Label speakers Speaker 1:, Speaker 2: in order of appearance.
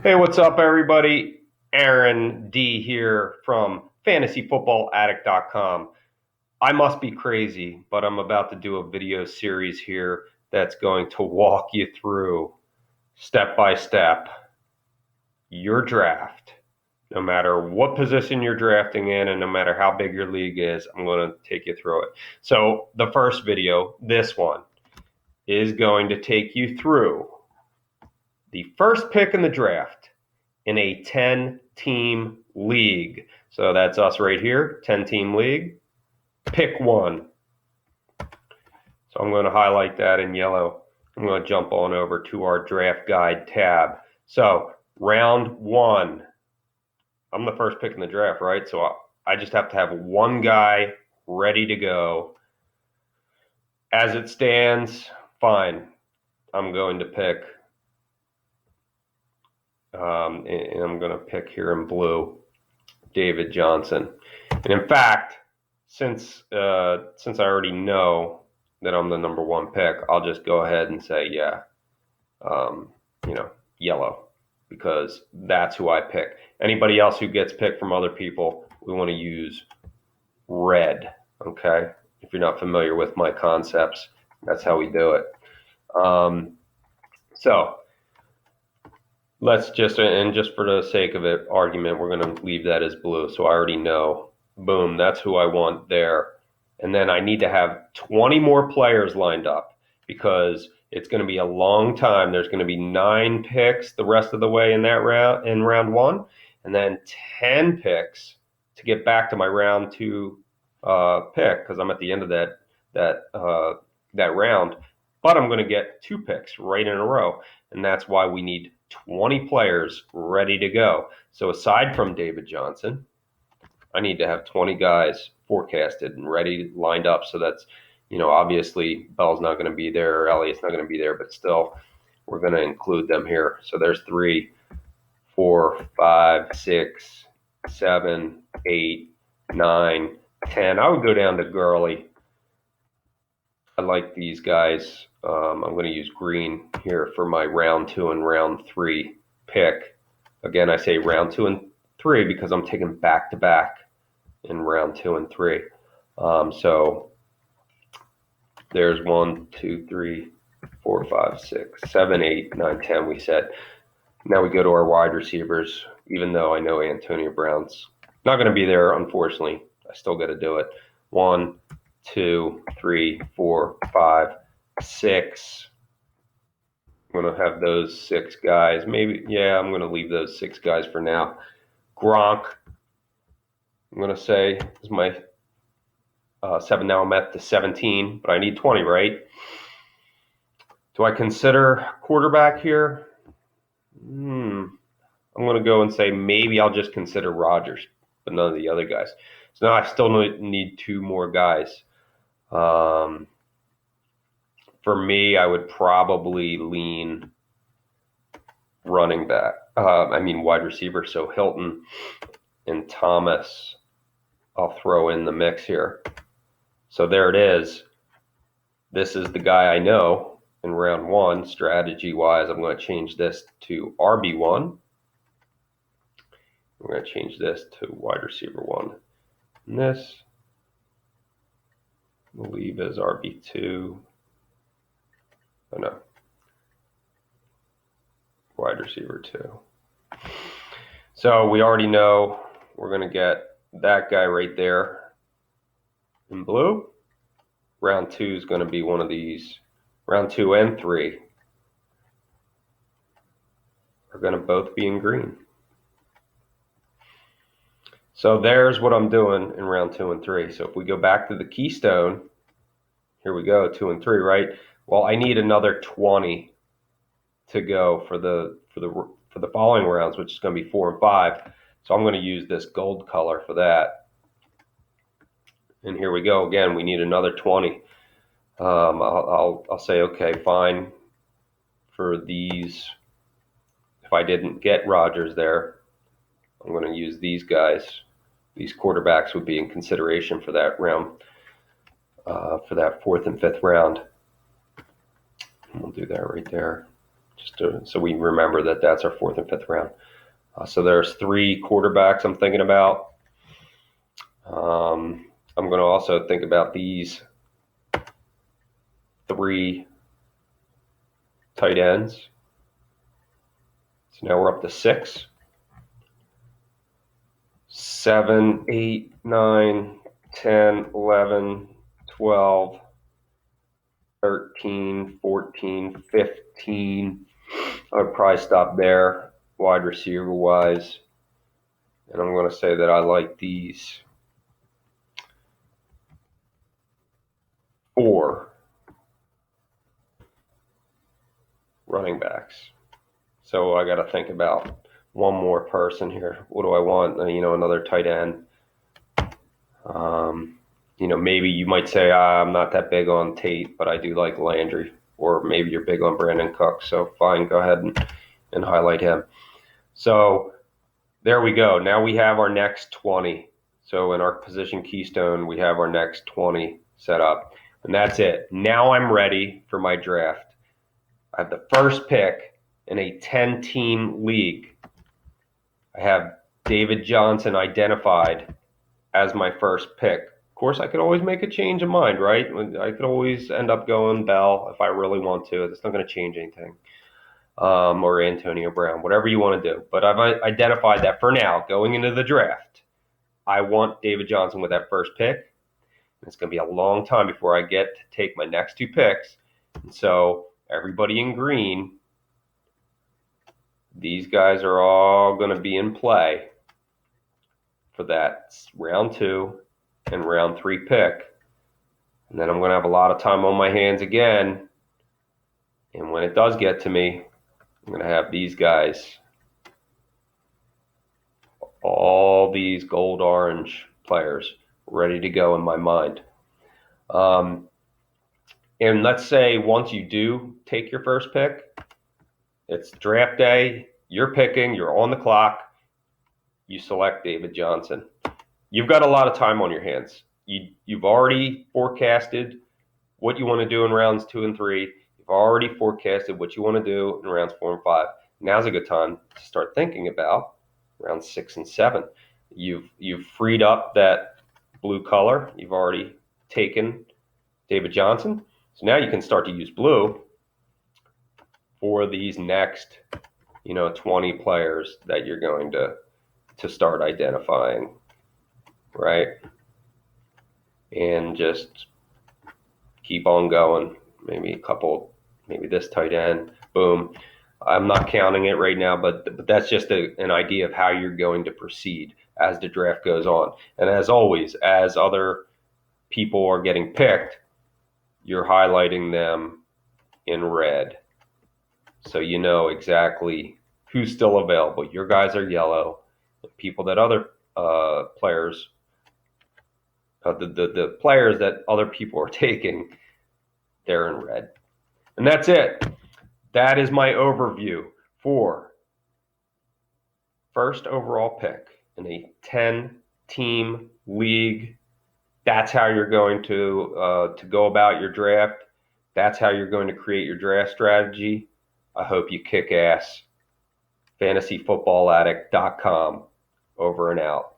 Speaker 1: Hey, what's up, everybody? Aaron D here from fantasyfootballaddict.com. I must be crazy, but I'm about to do a video series here that's going to walk you through step by step your draft. No matter what position you're drafting in and no matter how big your league is, I'm going to take you through it. So, the first video, this one, is going to take you through the first pick in the draft in a 10-team league. So that's us right here, 10-team league. Pick one. So I'm going to highlight that in yellow. I'm going to jump on over to our draft guide tab. So round one. I'm the first pick in the draft, right? So I just have to have one guy ready to go. As it stands, fine. I'm going to pick, and I'm going to pick here in blue, David Johnson. And in fact, since I already know that I'm the number one pick, I'll just go ahead and say um, yellow, because that's who I pick. Anybody else who gets picked from other people, we want to use red. Okay, if you're not familiar with my concepts, that's how we do it. So let's just, and just for the sake of it, argument, we're going to leave that as blue. So I already know, boom, that's who I want there. And then I need to have 20 more players lined up because it's going to be a long time. There's going to be 9 picks the rest of the way in that round, in round one, and then 10 picks to get back to my round two pick, because I'm at the end of that round. But I'm going to get 2 picks right in a row, and that's why we need 20 players ready to go. So aside from David Johnson, I need to have 20 guys forecasted and ready, lined up. So that's, obviously Bell's not going to be there, or Elliott's not going to be there, but still, we're going to include them here. So there's 3, 4, 5, 6, 7, 8, 9, 10. I would go down to Gurley. I like these guys. I'm going to use green here for my round 2 and round 3 pick. Again, I say round 2 and 3 because I'm taking back to back in round 2 and 3. So there's 1, 2, 3, 4, 5, 6, 7, 8, 9, 10. We said. Now we go to our wide receivers. Even though I know Antonio Brown's not going to be there, unfortunately, I still got to do it. 1, 2, 3, 4, 5, 6. I'm going to have those 6 guys. Maybe, yeah, I'm going to leave those 6 guys for now. Gronk, I'm going to say, is my 7. Now I'm at the 17, but I need 20, right? Do I consider quarterback here? I'm going to go and say maybe I'll just consider Rodgers, but none of the other guys. So now I still need 2 more guys. For me, I would probably lean wide receiver. So Hilton and Thomas, I'll throw in the mix here. So there it is. This is the guy I know in round 1. Strategy-wise, I'm going to change this to RB1. We're going to change this to wide receiver 1. And this we'll leave as RB2. Oh no, wide receiver 2. So we already know we're going to get that guy right there in blue. Round 2 is going to be one of these. Round 2 and 3 are going to both be in green. So there's what I'm doing in round 2 and 3. So if we go back to the keystone, here we go, 2 and 3, right? Well, I need another 20 to go for the following rounds, which is going to be 4 and 5. So I'm going to use this gold color for that. And here we go again. We need another 20. I'll say okay, fine. For these, if I didn't get Rodgers there, I'm going to use these guys. These quarterbacks would be in consideration for that round, for that 4th and 5th round. And we'll do that right there. so we remember that that's our fourth and fifth round. So there's 3 quarterbacks I'm thinking about. I'm going to also think about these 3 tight ends. So now we're up to 6, 7, 8, 9, 10, 11, 12, 13, 14, 15. I would probably stop there, wide receiver wise. And I'm going to say that I like these 4 running backs. So I got to think about one more person here. What do I want? Another tight end. Maybe you might say I'm not that big on Tate, but I do like Landry. Or maybe you're big on Brandon Cook. So fine, go ahead and highlight him. So there we go. Now we have our next 20. So in our position keystone, we have our next 20 set up. And that's it. Now I'm ready for my draft. I have the first pick in a 10-team league. I have David Johnson identified as my first pick. Of course, I could always make a change of mind, right? I could always end up going Bell if I really want to. It's not going to change anything. Or Antonio Brown, whatever you want to do. But I've identified that for now, going into the draft, I want David Johnson with that first pick. It's going to be a long time before I get to take my next 2 picks. And so everybody in green, these guys are all going to be in play for that round 2 and round 3 pick. And then I'm going to have a lot of time on my hands again. And when it does get to me, I'm going to have these guys, all these gold orange players ready to go in my mind. And let's say once you do take your first pick, it's draft day, you're picking, you're on the clock, you select David Johnson. You've got a lot of time on your hands. You've already forecasted what you want to do in rounds 2 and 3. You've already forecasted what you want to do in rounds 4 and 5. Now's a good time to start thinking about rounds 6 and 7. You've freed up that blue color. You've already taken David Johnson. So now you can start to use blue for these next, 20 players that you're going to start identifying, right? And just keep on going. Maybe this tight end, boom. I'm not counting it right now, but that's just an idea of how you're going to proceed as the draft goes on. And as always, as other people are getting picked, you're highlighting them in red. So you know exactly who's still available. Your guys are yellow. The people that other players, the players that other people are taking, they're in red. And that's it. That is my overview for first overall pick in a 10-team league. That's how you're going to go about your draft. That's how you're going to create your draft strategy. I hope you kick ass. FantasyFootballAddict.com. Over and out.